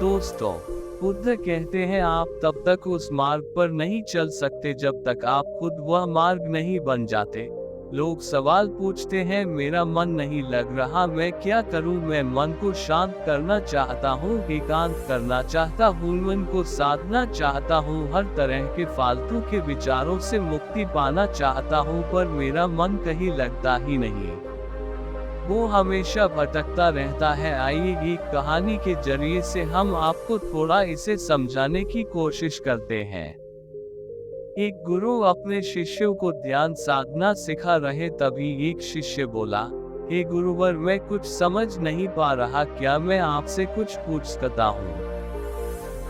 दोस्तों, बुद्ध कहते हैं आप तब तक उस मार्ग पर नहीं चल सकते जब तक आप खुद वह मार्ग नहीं बन जाते। लोग सवाल पूछते हैं, मेरा मन नहीं लग रहा, मैं क्या करूं? मैं मन को शांत करना चाहता हूं, एकांत करना चाहता हूं, मन को साधना चाहता हूं, हर तरह के फालतू के विचारों से मुक्ति पाना चाहता हूं, पर मेरा मन कहीं लगता ही नहीं। वो हमेशा भटकता रहता है। आइए एक कहानी के जरिए से हम आपको थोड़ा इसे समझाने की कोशिश करते हैं। एक गुरु अपने शिष्यों को ध्यान साधना सिखा रहे, तभी एक शिष्य बोला, हे गुरुवर, मैं कुछ समझ नहीं पा रहा, क्या मैं आपसे कुछ पूछ सकता हूँ?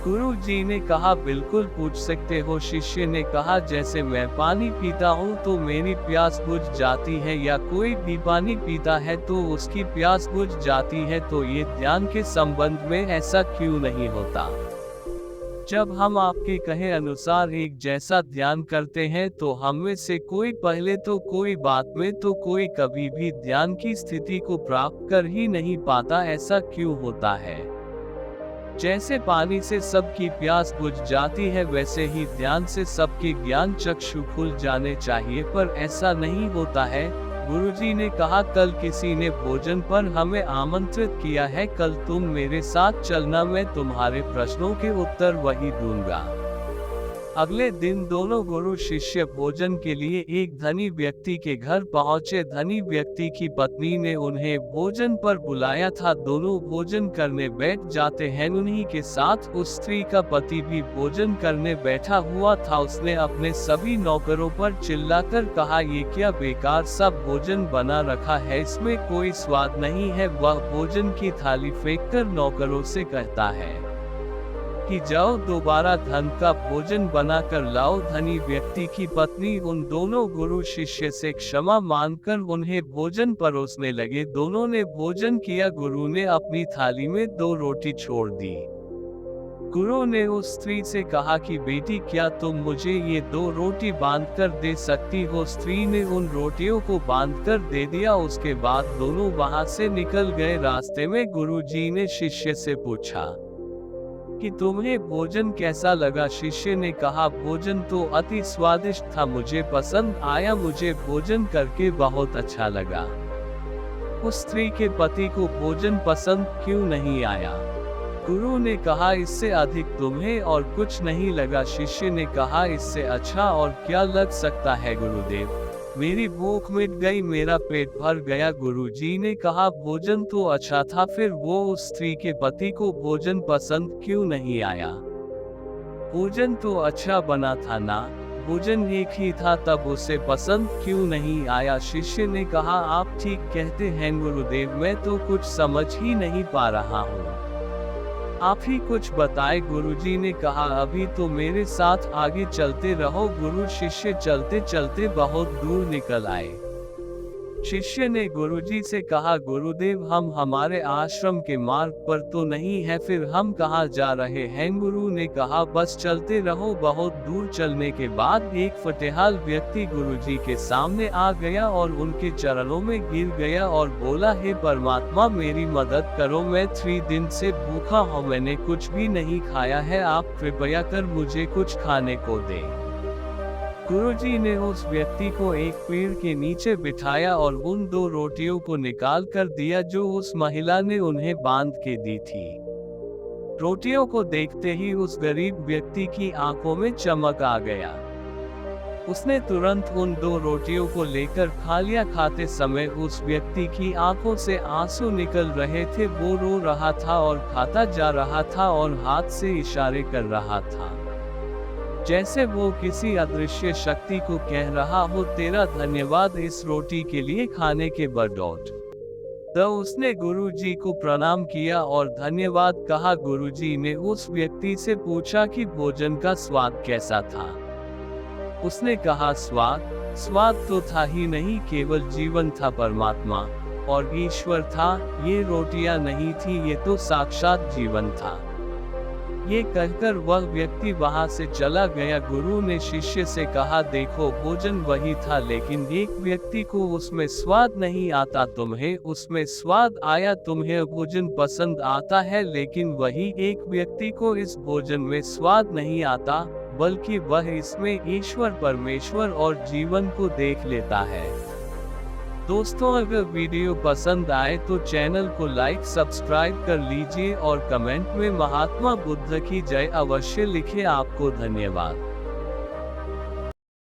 गुरु जी ने कहा, बिल्कुल पूछ सकते हो। शिष्य ने कहा, जैसे मैं पानी पीता हूँ तो मेरी प्यास बुझ जाती है, या कोई भी पानी पीता है तो उसकी प्यास बुझ जाती है, तो ये ध्यान के संबंध में ऐसा क्यों नहीं होता? जब हम आपके कहे अनुसार एक जैसा ध्यान करते हैं तो हम में से कोई पहले तो कोई बाद में तो कोई कभी भी ध्यान की स्थिति को प्राप्त कर ही नहीं पाता। ऐसा क्यों होता है? जैसे पानी से सबकी प्यास बुझ जाती है, वैसे ही ध्यान से सबके ज्ञान चक्षु खुल जाने चाहिए, पर ऐसा नहीं होता है। गुरुजी ने कहा, कल किसी ने भोजन पर हमें आमंत्रित किया है, कल तुम मेरे साथ चलना, मैं तुम्हारे प्रश्नों के उत्तर वही दूंगा। अगले दिन दोनों गुरु शिष्य भोजन के लिए एक धनी व्यक्ति के घर पहुंचे। धनी व्यक्ति की पत्नी ने उन्हें भोजन पर बुलाया था। दोनों भोजन करने बैठ जाते हैं। उन्हीं के साथ उस स्त्री का पति भी भोजन करने बैठा हुआ था। उसने अपने सभी नौकरों पर चिल्लाकर कहा, ये क्या बेकार सा भोजन बना रखा है, इसमें कोई स्वाद नहीं है। वह भोजन की थाली फेंककर नौकरों से कहता है कि जाओ दोबारा धन का भोजन बना कर लाओ। धनी व्यक्ति की पत्नी उन दोनों गुरु शिष्य से क्षमा मांगकर उन्हें भोजन परोसने लगे। दोनों ने भोजन किया। गुरु ने अपनी थाली में 2 रोटी छोड़ दी। गुरु ने उस स्त्री से कहा कि बेटी, क्या तुम मुझे ये 2 रोटी बांध कर दे सकती हो? स्त्री ने उन रोटियों को बांध कर दे दिया। उसके बाद दोनों वहां से निकल गए। रास्ते में गुरु जी ने शिष्य से पूछा कि तुम्हें भोजन कैसा लगा? शिष्य ने कहा, भोजन तो अति स्वादिष्ट था, मुझे पसंद आया, मुझे भोजन करके बहुत अच्छा लगा। उस स्त्री के पति को भोजन पसंद क्यों नहीं आया? गुरु ने कहा, इससे अधिक तुम्हें और कुछ नहीं लगा? शिष्य ने कहा, इससे अच्छा और क्या लग सकता है गुरुदेव, मेरी भूख मिट गई, मेरा पेट भर गया। गुरुजी ने कहा, भोजन तो अच्छा था, फिर वो उस स्त्री के पति को भोजन पसंद क्यों नहीं आया? भोजन तो अच्छा बना था ना, भोजन एक ही था, तब उसे पसंद क्यों नहीं आया? शिष्य ने कहा, आप ठीक कहते हैं गुरुदेव, मैं तो कुछ समझ ही नहीं पा रहा हूँ, आप ही कुछ बताएं। गुरुजी ने कहा, अभी तो मेरे साथ आगे चलते रहो। गुरु शिष्य चलते चलते बहुत दूर निकल आए। शिष्य ने गुरुजी से कहा, गुरुदेव, हम हमारे आश्रम के मार्ग पर तो नहीं है, फिर हम कहाँ जा रहे हैं? गुरु ने कहा, बस चलते रहो। बहुत दूर चलने के बाद एक फटेहाल व्यक्ति गुरुजी के सामने आ गया और उनके चरणों में गिर गया और बोला, हे परमात्मा, मेरी मदद करो, मैं 3 दिन से भूखा हूँ, मैंने कुछ भी नहीं खाया है, आप कृपया कर मुझे कुछ खाने को दें। गुरुजी ने उस व्यक्ति को एक पेड़ के नीचे बिठाया और उन 2 रोटियों को निकाल कर दिया जो उस महिला ने उन्हें बांध के दी थी। रोटियों को देखते ही उस गरीब व्यक्ति की आंखों में चमक आ गया। उसने तुरंत उन 2 रोटियों को लेकर खा लिया। खाते समय उस व्यक्ति की आंखों से आंसू निकल रहे थे। वो रो रहा था और खाता जा रहा था और हाथ से इशारे कर रहा था, जैसे वो किसी अदृश्य शक्ति को कह रहा हो, तेरा धन्यवाद इस रोटी के लिए खाने के बदौलत। उसने गुरुजी को प्रणाम किया और धन्यवाद कहा। गुरुजी ने उस व्यक्ति से पूछा कि भोजन का स्वाद कैसा था? उसने कहा, स्वाद तो था ही नहीं, केवल जीवन था, परमात्मा और ईश्वर था। ये रोटियां नहीं थी, ये तो साक्षात जीवन था। ये कहकर वह व्यक्ति वहां से चला गया। गुरु ने शिष्य से कहा, देखो भोजन वही था, लेकिन एक व्यक्ति को उसमें स्वाद नहीं आता, तुम्हें उसमें स्वाद आया, तुम्हें भोजन पसंद आता है, लेकिन वही एक व्यक्ति को इस भोजन में स्वाद नहीं आता, बल्कि वह इसमें ईश्वर परमेश्वर और जीवन को देख लेता है। दोस्तों, अगर वीडियो पसंद आए तो चैनल को लाइक सब्सक्राइब कर लीजिए और कमेंट में महात्मा बुद्ध की जय अवश्य लिखें। आपको धन्यवाद।